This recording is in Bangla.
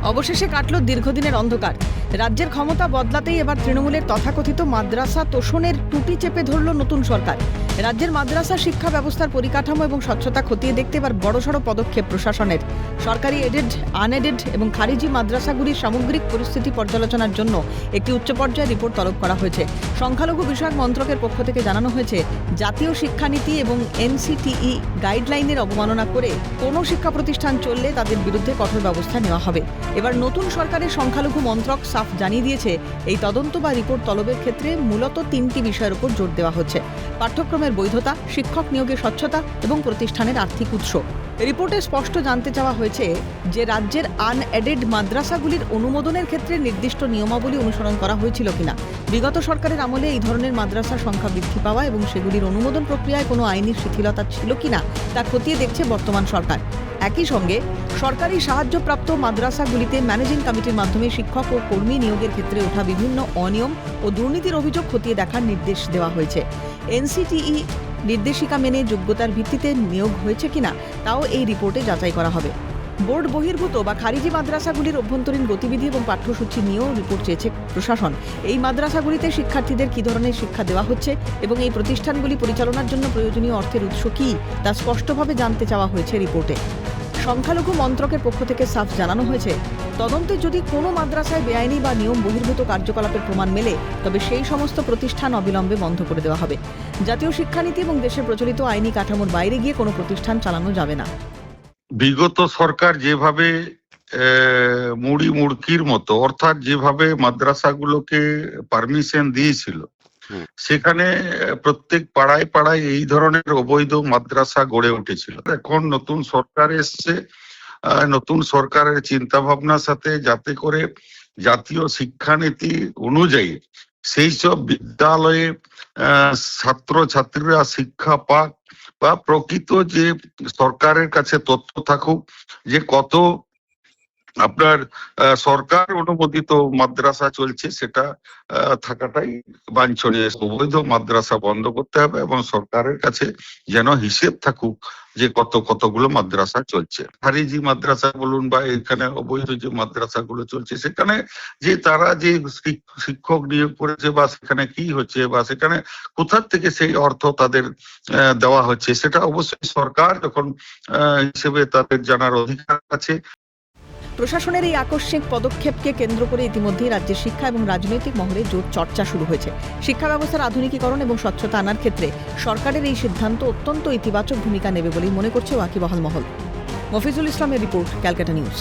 অবশেষে কাটল দীর্ঘদিনের অন্ধকার। রাজ্যের ক্ষমতা বদলাতেই এবার তৃণমূলের তথাকথিত মাদ্রাসা তোষণের টুটি চেপে ধরল নতুন সরকার। রাজ্যের মাদ্রাসা শিক্ষা ব্যবস্থার পরিকাঠামো এবং স্বচ্ছতা খতিয়ে দেখতে এবার বড়সড় পদক্ষেপ প্রশাসনের। সরকারি এডেড, আনএডেড এবং খারিজি মাদ্রাসাগুলির সামগ্রিক পরিস্থিতি পর্যালোচনার জন্য একটি উচ্চ পর্যায়ের রিপোর্ট তলব করা হয়েছে। সংখ্যালঘু বিষয়ক মন্ত্রকের পক্ষ থেকে জানানো হয়েছে, জাতীয় শিক্ষানীতি এবং এনসিটিই গাইডলাইনের অবমাননা করে কোনো শিক্ষা প্রতিষ্ঠান চললে তাদের বিরুদ্ধে কঠোর ব্যবস্থা নেওয়া হবে। এবার নতুন সরকারের সংখ্যালঘু মন্ত্রক সাফ জানিয়ে দিয়েছে, এই তদন্ত বা রিপোর্ট তলবের ক্ষেত্রে মূলত তিনটি বিষয়ের উপর জোর দেওয়া হচ্ছে: পাঠ্যক্রমের বৈধতা, শিক্ষক নিয়োগের স্বচ্ছতা এবং প্রতিষ্ঠানের আর্থিক উৎস। রিপোর্টে স্পষ্ট জানতে চাওয়া হয়েছে যে রাজ্যের আনএডেড মাদ্রাসাগুলির অনুমোদনের ক্ষেত্রে নির্দিষ্ট নিয়মাবলী অনুসরণ করা হয়েছিল কিনা। বিগত সরকারের আমলে এই ধরনের মাদ্রাসার সংখ্যা বৃদ্ধি পাওয়া এবং সেগুলির অনুমোদন প্রক্রিয়ায় কোনো আইনি শিথিলতা ছিল কিনা তা খতিয়ে দেখছে বর্তমান সরকার। একই সঙ্গে সরকারি সাহায্যপ্রাপ্ত মাদ্রাসাগুলিতে ম্যানেজিং কমিটির মাধ্যমে শিক্ষক ও কর্মী নিয়োগের ক্ষেত্রে ওঠা বিভিন্ন অনিয়ম ও দুর্নীতির অভিযোগ খতিয়ে দেখার নির্দেশ দেওয়া হয়েছে। এনসিটিই নির্দেশিকা মেনে যোগ্যতার ভিত্তিতে নিয়োগ হয়েছে কিনা তাও এই রিপোর্টে যাচাই করা হবে। বোর্ড বহির্ভূত বা খারিজি মাদ্রাসাগুলির অভ্যন্তরীণ গতিবিধি এবং পাঠ্যসূচি নিয়েও রিপোর্ট চেয়েছে প্রশাসন। এই মাদ্রাসাগুলিতে শিক্ষার্থীদের কী ধরনের শিক্ষা দেওয়া হচ্ছে এবং এই প্রতিষ্ঠানগুলি পরিচালনার জন্য প্রয়োজনীয় অর্থের উৎস কী তা স্পষ্টভাবে জানতে চাওয়া হয়েছে রিপোর্টে। সংখ্যালঘু মন্ত্রকের পক্ষ থেকে সাফ জানানো হয়েছে, তদন্তে যদি কোনো মাদ্রাসায় বেআইনি বা নিয়ম বহির্ভূত কার্যকলাপের প্রমাণ মেলে তবে সেই সমস্ত প্রতিষ্ঠান অবিলম্বে বন্ধ করে দেওয়া হবে। জাতীয় শিক্ষানীতি এবং দেশের প্রচলিত আইনি কাঠামোর বাইরে গিয়ে কোনো প্রতিষ্ঠান চালানো যাবে না। বিগত সরকার যেভাবে মুড়ি মুড়কির মতো, অর্থাৎ যেভাবে মাদ্রাসাগুলোকে পারমিশন দিয়েছিল, সেখানে প্রত্যেক পাড়ায় পাড়ায় এই ধরনের অবৈধ মাদ্রাসা গড়ে উঠেছিল। এখন নতুন সরকার এসছে, নতুন সরকারের চিন্তা ভাবনার সাথে যাতে করে জাতীয় শিক্ষানীতি অনুযায়ী সেই সব বিদ্যালয়ে ছাত্র ছাত্রীরা শিক্ষা পাক বা প্রকৃত যে সরকারের কাছে তথ্য থাকুক যে কত আপনার সরকার অনুমোদিত মাদ্রাসা চলছে, সেটা থাকাটাই বাঞ্ছনীয়। অবৈধ মাদ্রাসা বন্ধ করতে হবে এবং সরকারের কাছে যেন হিসেব থাকুক যে কতগুলো মাদ্রাসা চলছে। খারিজি মাদ্রাসা বলুন বা এখানে অবৈধ যে মাদ্রাসাগুলো চলছে, সেখানে যে তারা যে শিক্ষক নিয়োগ করেছে বা সেখানে কি হচ্ছে বা সেখানে কোথা থেকে সেই অর্থ তাদের দেওয়া হচ্ছে, সেটা অবশ্যই সরকার যখন হিসেবে তাদের জানার অধিকার আছে। প্রশাসনের এই আকস্মিক পদক্ষেপকে কেন্দ্র করে ইতিমধ্যেই রাজ্যের শিক্ষা এবং রাজনৈতিক মহলে জোর চর্চা শুরু হয়েছে। শিক্ষা ব্যবস্থার আধুনিকীকরণ এবং স্বচ্ছতা আনার ক্ষেত্রে সরকারের এই সিদ্ধান্ত অত্যন্ত ইতিবাচক ভূমিকা নেবে বলেই মনে করছে ওয়াকিবহাল মহল। মফিজুল ইসলামের রিপোর্ট, ক্যালকাটা নিউজ।